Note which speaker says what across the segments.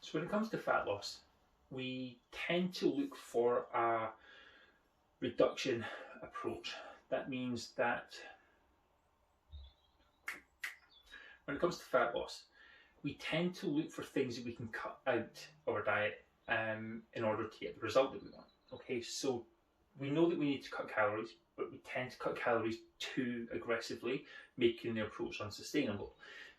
Speaker 1: So when it comes to fat loss, we tend to look for a reduction approach. That means that when it comes to fat loss, we tend to look for things that we can cut out of our diet in order to get the result that we want. Okay, so we know that we need to cut calories, but we tend to cut calories too aggressively, making the approach unsustainable.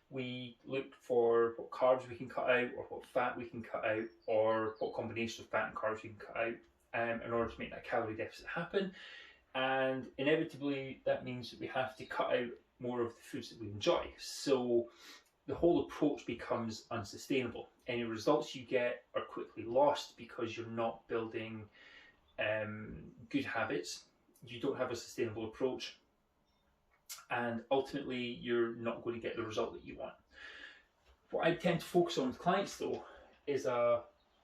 Speaker 1: We look for what carbs we can cut out, or what fat we can cut out, or what combination of fat and carbs we can cut out in order to make that calorie deficit happen. And inevitably, that means that we have to cut out more of the foods that we enjoy. So the whole approach becomes unsustainable. Any results you get are quickly lost because you're not building good habits. You don't have a sustainable approach, and ultimately you're not going to get the result that you want. What I tend to focus on with clients though is a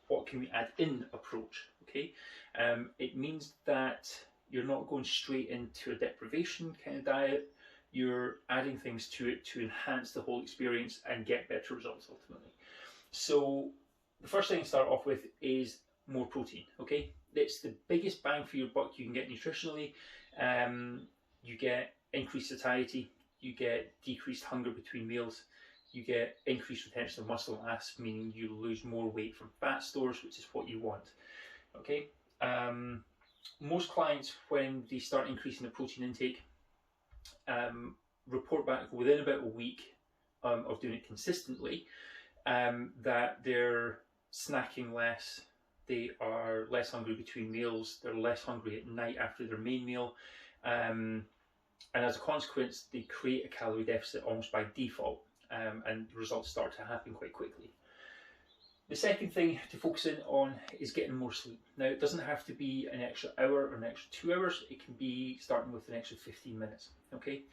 Speaker 1: what can we add in approach. Okay, it means that you're not going straight into a deprivation kind of diet. You're adding things to it to enhance the whole experience and get better results ultimately. So the first thing to start off with is more protein. Okay, it's the biggest bang for your buck you can get nutritionally. You get increased satiety, you get decreased hunger between meals, you get increased retention of muscle mass, meaning you lose more weight from fat stores, which is what you want. Okay, most clients, when they start increasing their protein intake, report back within about a week of doing it consistently that they're snacking less, they are less hungry between meals, they're less hungry at night after their main meal, and as a consequence they create a calorie deficit almost by default, and the results start to happen quite quickly. The second thing to focus in on is getting more sleep. Now, it doesn't have to be an extra hour or an extra 2 hours. It can be starting with an extra 15 minutes. Okay,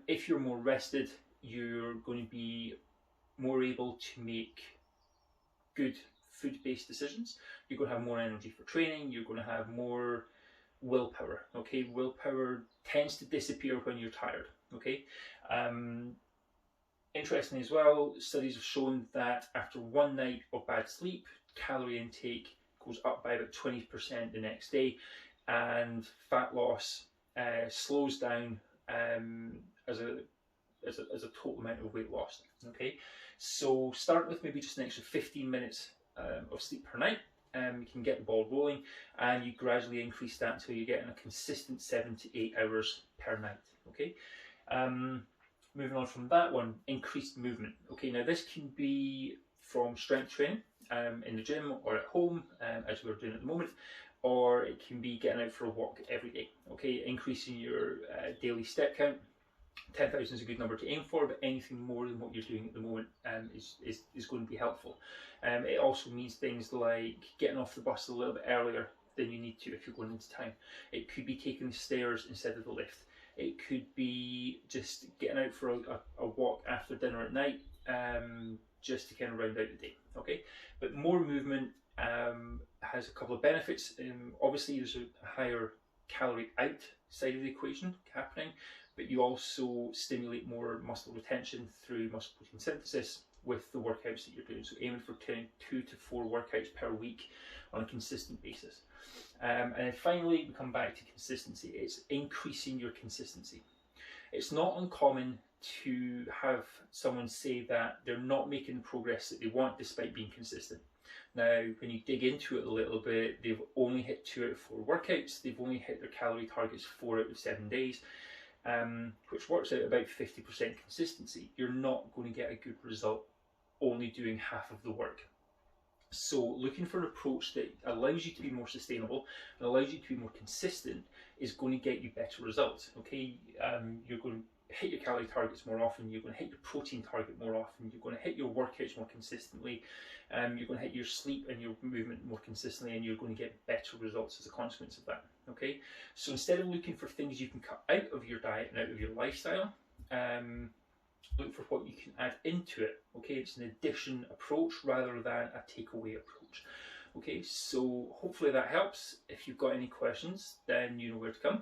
Speaker 1: if you're more rested, you're going to be more able to make good food-based decisions. You're going to have more energy for training. You're going to have more willpower. Okay, willpower tends to disappear when you're tired. Okay. Interesting as well, studies have shown that after one night of bad sleep, calorie intake goes up by about 20% the next day, and fat loss slows down as a total amount of weight lost. Okay, so start with maybe just an extra 15 minutes of sleep per night. You can get the ball rolling, and you gradually increase that until you're getting a consistent 7 to 8 hours per night. Okay. Moving on from that one, increased movement. Okay, now this can be from strength training in the gym or at home, as we're doing at the moment, or it can be getting out for a walk every day. Okay, increasing your daily step count. 10,000 is a good number to aim for, but anything more than what you're doing at the moment is going to be helpful. It also means things like getting off the bus a little bit earlier than you need to if you're going into town. It could be taking the stairs instead of the lift. It could be just getting out for a walk after dinner at night, just to kind of round out the day. Okay, but more movement has a couple of benefits. Obviously, there's a higher calorie out side of the equation happening, but you also stimulate more muscle retention through muscle protein synthesis with the workouts that you're doing. So aiming for 2 to 4 workouts per week on a consistent basis. And then finally, we come back to consistency. It's increasing your consistency. It's not uncommon to have someone say that they're not making the progress that they want despite being consistent. Now, when you dig into it a little bit, they've only hit 2 out of 4 workouts, they've only hit their calorie targets 4 out of 7 days, which works out about 50% consistency. You're not going to get a good result only doing half of the work. So looking for an approach that allows you to be more sustainable and allows you to be more consistent is going to get you better results. Okay, you're going to hit your calorie targets more often, you're going to hit your protein target more often, you're going to hit your workouts more consistently, you're going to hit your sleep and your movement more consistently, and you're going to get better results as a consequence of that. Okay, so instead of looking for things you can cut out of your diet and out of your lifestyle, look for what you can add into it. Okay, it's an addition approach rather than a takeaway approach. Okay, so hopefully that helps. If you've got any questions, then you know where to come.